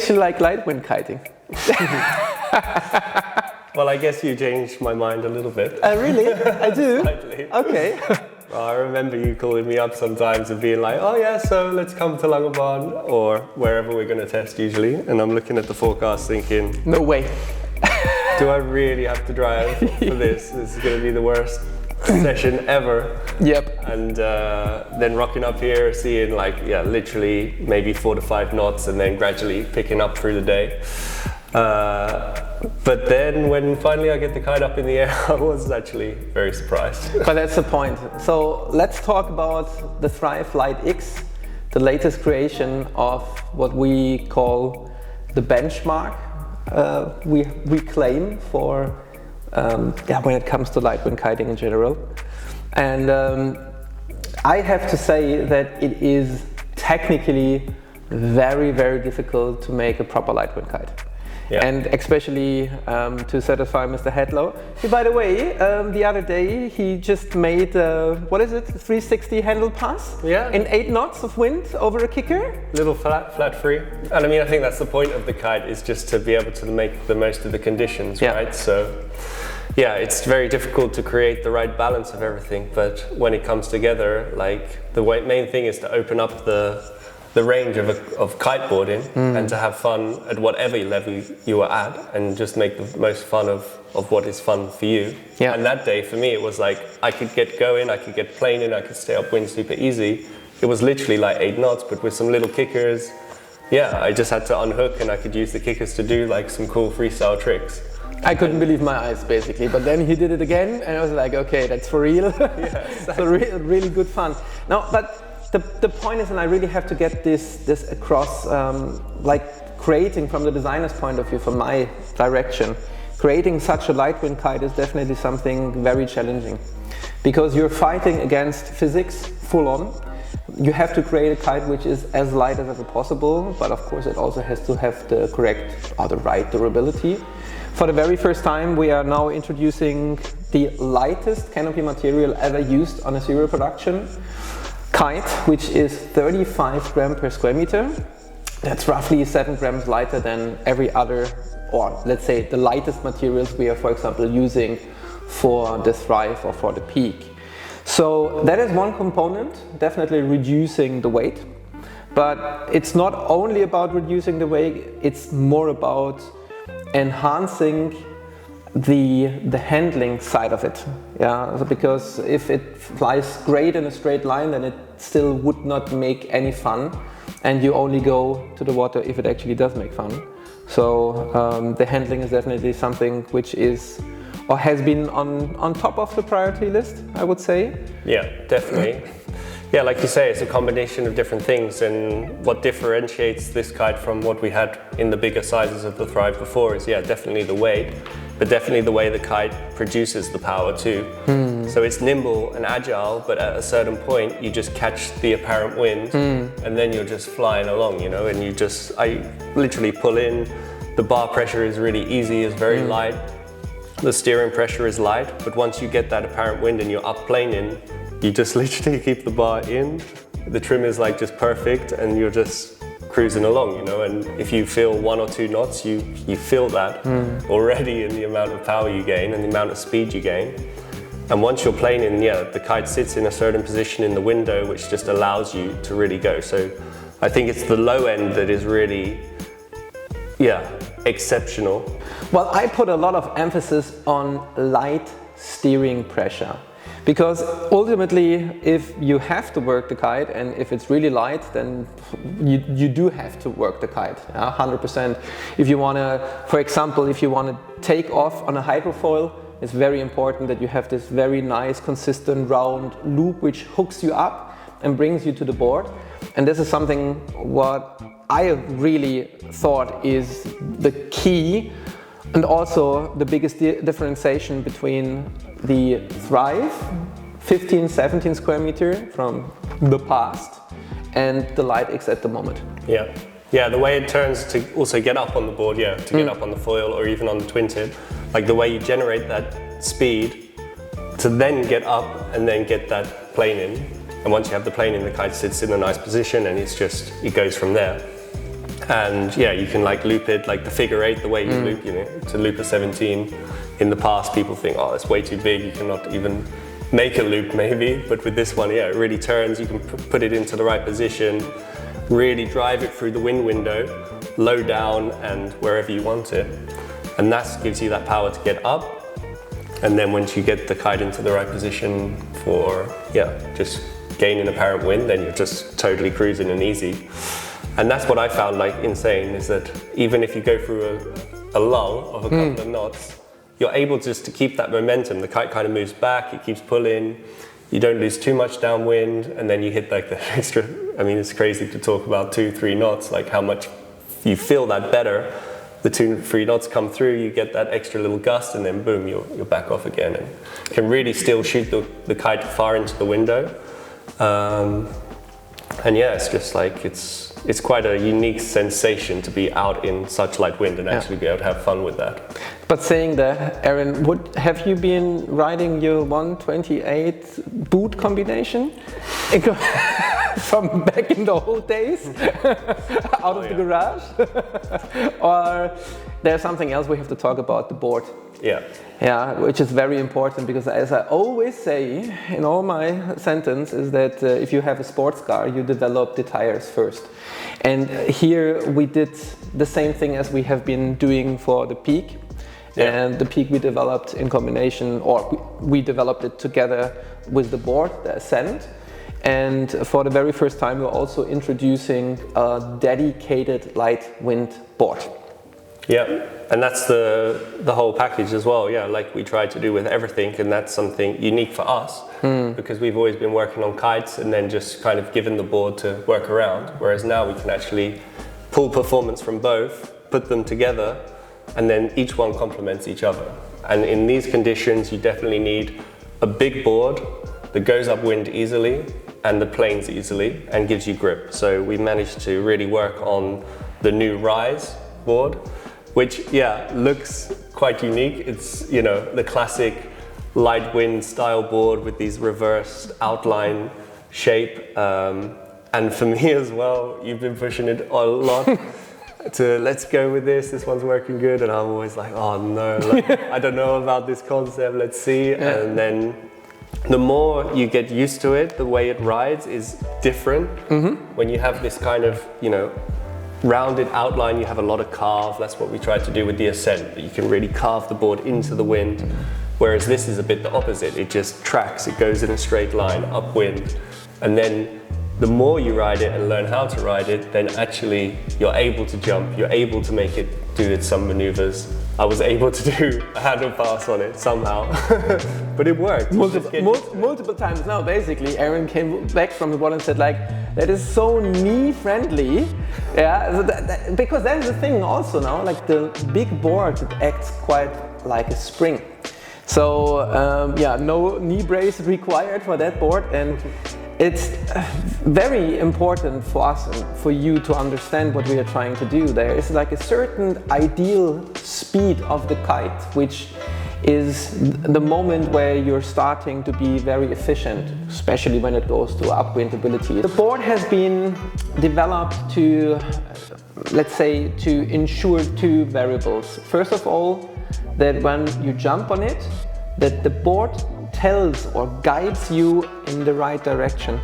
actually like light wind kiting. Well, I guess you changed my mind a little bit. Really? I do? Slightly. Okay. Well, I remember you calling me up sometimes and being like, oh yeah, so let's come to Langebaan or wherever we're going to test usually. And I'm looking at the forecast thinking, No way. do I really have to drive for this? This is going to be the worst session ever. Yep. And then rocking up here, seeing like, yeah, literally maybe 4 to 5 knots and then gradually picking up through the day. But then when finally I get the kite up in the air, I was actually very surprised. But that's the point. So let's talk about the Thrive LiteX, the latest creation of what we call the benchmark we claim for when it comes to light wind kiting in general. And I have to say that it is technically very, very difficult to make a proper light wind kite. Yeah. And especially to satisfy Mr. Hadlow. By the way, the other day he just made, 360 handle pass? Yeah. In 8 knots of wind over a kicker? Little flat free. And I mean, I think that's the point of the kite, is just to be able to make the most of the conditions, yeah. right? So, yeah, it's very difficult to create the right balance of everything, but when it comes together, like the main thing is to open up the range of kiteboarding and to have fun at whatever level you are at and just make the most fun of what is fun for you. Yeah. And that day for me it was like I could get going, I could get planing, I could stay upwind super easy. It was literally like 8 knots but with some little kickers. Yeah, I just had to unhook and I could use the kickers to do like some cool freestyle tricks. I couldn't believe my eyes basically, but then he did it again and I was like, okay, that's for real. Yeah, exactly. So really good fun. No, but the point is, and I really have to get this across, like creating from the designer's point of view, from my direction, creating such a light wind kite is definitely something very challenging. Because you're fighting against physics full on. You have to create a kite which is as light as ever possible, but of course it also has to have the correct or the right durability. For the very first time we are now introducing the lightest canopy material ever used on a serial production kite, which is 35 grams per square meter. That's roughly 7 grams lighter than every other, or let's say the lightest materials we are, for example, using for the Thrive or for the Peak. So that is one component, definitely reducing the weight. But it's not only about reducing the weight, it's more about enhancing the handling side of it. Yeah, so because if it flies great in a straight line, then it still would not make any fun, and you only go to the water if it actually does make fun. So the handling is definitely something which is or has been on top of the priority list, I would say. Yeah, definitely. Yeah, like you say, it's a combination of different things, and what differentiates this kite from what we had in the bigger sizes of the Thrive before is, yeah, definitely the weight, but definitely the way the kite produces the power too. So it's nimble and agile, but at a certain point you just catch the apparent wind and then you're just flying along, you know, and I literally pull in, the bar pressure is really easy, it's very light, the steering pressure is light, but once you get that apparent wind and you're up planing, you just literally keep the bar in, the trim is like just perfect and you're just cruising along, you know, and if you feel 1 or 2 knots, you feel that already in the amount of power you gain and the amount of speed you gain. And once you're planing, yeah, the kite sits in a certain position in the window which just allows you to really go. So I think it's the low end that is really, yeah, exceptional. Well, I put a lot of emphasis on light steering pressure. Because ultimately, if you have to work the kite and if it's really light, then you do have to work the kite, 100%. If you want to, for example, if you want to take off on a hydrofoil, it's very important that you have this very nice, consistent, round loop which hooks you up and brings you to the board. And this is something what I really thought is the key and also the biggest differentiation between the Thrive 15-17 square meter from the past and the LiteX at the moment. Yeah. Yeah, the way it turns to also get up on the board, yeah, to get up on the foil or even on the twin tip, like the way you generate that speed to then get up and then get that plane in. And once you have the plane in, the kite sits in a nice position and it goes from there. And yeah, you can like loop it like the figure 8, the way you loop, you know, to loop a 17. In the past, people think, oh, it's way too big, you cannot even make a loop maybe. But with this one, yeah, it really turns, you can put it into the right position, really drive it through the wind window, low down and wherever you want it. And that gives you that power to get up. And then once you get the kite into the right position for, yeah, just gaining apparent wind, then you're just totally cruising and easy. And that's what I found like insane, is that even if you go through a lull of a couple of knots, you're able just to keep that momentum. The kite kind of moves back, it keeps pulling, you don't lose too much downwind, and then you hit like the extra, I mean, it's crazy to talk about 2-3 knots, like how much you feel that better. The 2-3 knots come through, you get that extra little gust, and then boom, you're back off again, and can really still shoot the kite far into the window. And yeah, it's just like, it's quite a unique sensation to be out in such light wind and actually be able to have fun with that. But saying that, Aaron, have you been riding your 128 boot combination from back in the old days out of the garage? Or there's something else we have to talk about, the board. Yeah, which is very important, because as I always say in all my sentences, is that if you have a sports car, you develop the tires first. And here we did the same thing as we have been doing for the Peak. And the Peak we developed in combination, or we developed it together with the board, the Ascent. And for the very first time, we're also introducing a dedicated light wind board. Yeah, and that's the whole package as well. Yeah, like we try to do with everything, and that's something unique for us because we've always been working on kites and then just kind of given the board to work around. Whereas now we can actually pull performance from both, put them together, and then each one complements each other. And in these conditions, you definitely need a big board that goes upwind easily and that planes easily and gives you grip. So we managed to really work on the new Rise board, which looks quite unique. It's, you know, the classic light wind style board with these reversed outline shape. And for me as well, you've been pushing it a lot to let's go with this one's working good, and I'm always like, oh no, like, I don't know about this concept, let's see. And then the more you get used to it, the way it rides is different. When you have this kind of, you know, rounded outline, you have a lot of carve. That's what we tried to do with the Ascent. You can really carve the board into the wind, whereas this is a bit the opposite. It just tracks, it goes in a straight line, upwind. And then the more you ride it and learn how to ride it, then actually you're able to jump, you're able to make it do some maneuvers. I was able to do a handle pass on it somehow, but it worked. Multiple times now, basically. Aaron came back from the board and said, like, that is so knee-friendly. Yeah, because that's the thing also now, like the big board, it acts quite like a spring. So no knee brace required for that board, and it's very important for us and for you to understand what we are trying to do. There is like a certain ideal speed of the kite, which is the moment where you're starting to be very efficient, especially when it goes to upwind ability. The board has been developed to, let's say, to ensure two variables. First of all, that when you jump on it, that the board tells or guides you in the right direction.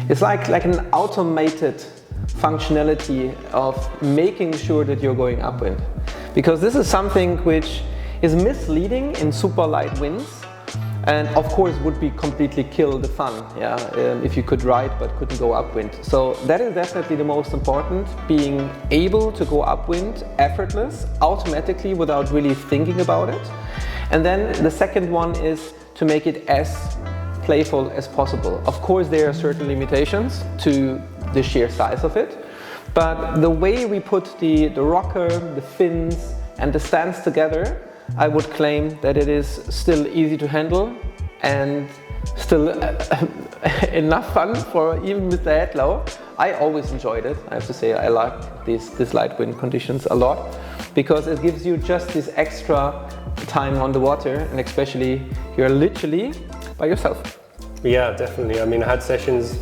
It's like an automated functionality of making sure that you're going upwind. Because this is something which is misleading in super light winds, and of course would be completely kill the fun, if you could ride but couldn't go upwind. So that is definitely the most important, being able to go upwind effortless, automatically, without really thinking about it. And then the second one is to make it as playful as possible. Of course, there are certain limitations to the sheer size of it, but the way we put the rocker, the fins and the stands together, I would claim that it is still easy to handle and still enough fun for even Mr. Hadlow. I always enjoyed it. I have to say I like these light wind conditions a lot, because it gives you just this extra time on the water, and especially you're literally by yourself. Yeah, definitely. I mean, I had sessions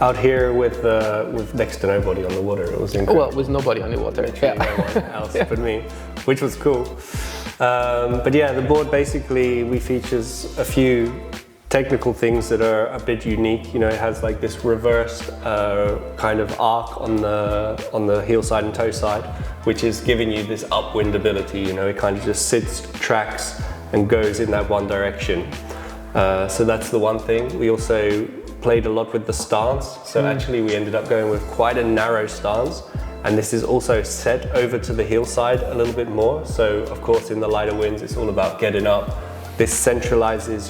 out here with next to nobody on the water. It was incredible. Well, with nobody on the water. Literally no one else but me, which was cool. But yeah, the board basically, we features a few technical things that are a bit unique. You know, it has like this reversed kind of arc on the heel side and toe side, which is giving you this upwind ability. You know, it kind of just sits, tracks, and goes in that one direction. So that's the one thing. We also played a lot with the stance. So actually we ended up going with quite a narrow stance. And this is also set over to the heel side a little bit more. So of course in the lighter winds, it's all about getting up. This centralizes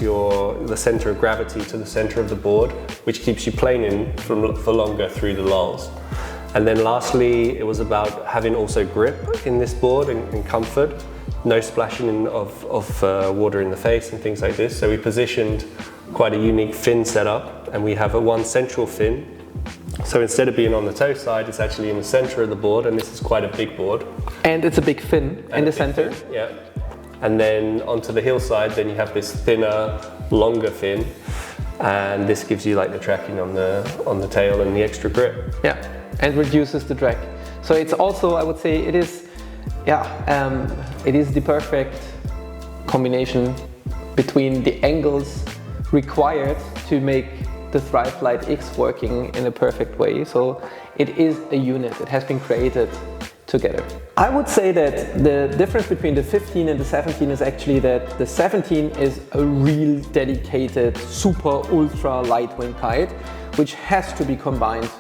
the center of gravity to the center of the board, which keeps you planing for longer through the lulls. And then lastly, it was about having also grip in this board and comfort. No splashing of water in the face and things like this. So we positioned quite a unique fin setup, and we have one central fin. So instead of being on the toe side, it's actually in the center of the board, and this is quite a big board. And it's a big fin in the center. Fin, yeah. And then onto the heel side, then you have this thinner, longer fin, and this gives you like the tracking on the tail and the extra grip. Yeah, and reduces the drag. So it's also, I would say, it is the perfect combination between the angles required to make the Thrive LiteX working in a perfect way. So it is a unit. It has been created together. I would say that the difference between the 15 and the 17 is actually that the 17 is a real dedicated, super ultra light wind kite, which has to be combined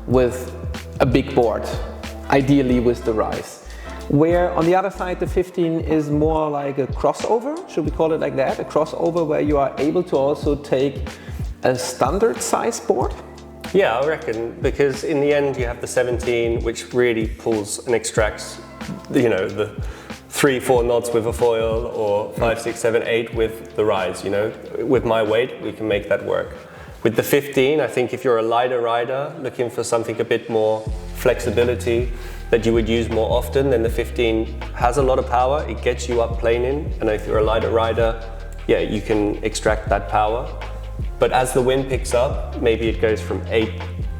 with a big board, ideally with the Rise. Where on the other side, the 15 is more like a crossover, should we call it like that? A crossover where you are able to also take a standard size board? Yeah, I reckon, because in the end you have the 17, which really pulls and extracts, you know, the 3-4 knots with a foil, or 5, 6, 7, 8 with the Rise. You know, with my weight, we can make that work. With the 15, I think if you're a lighter rider looking for something a bit more flexibility that you would use more often, then the 15 has a lot of power. It gets you up planing, and if you're a lighter rider, yeah, you can extract that power. But as the wind picks up, maybe it goes from 8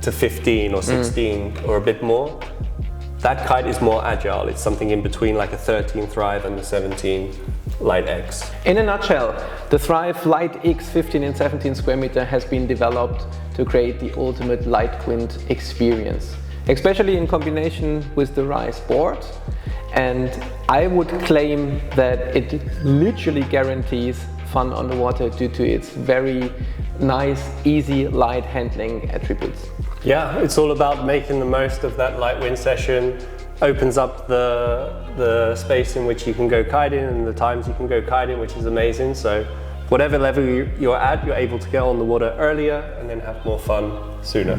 to 15 or 16 or a bit more. That kite is more agile. It's something in between like a 13 Thrive and the 17 LiteX. In a nutshell, the Thrive LiteX 15 and 17 square meter has been developed to create the ultimate light wind experience, especially in combination with the Rise board. And I would claim that it literally guarantees fun on the water due to its very nice, easy, light handling attributes. Yeah, it's all about making the most of that light wind session. Opens up the space in which you can go kiting and the times you can go kiting, which is amazing. So whatever level you're at, you're able to get on the water earlier and then have more fun sooner.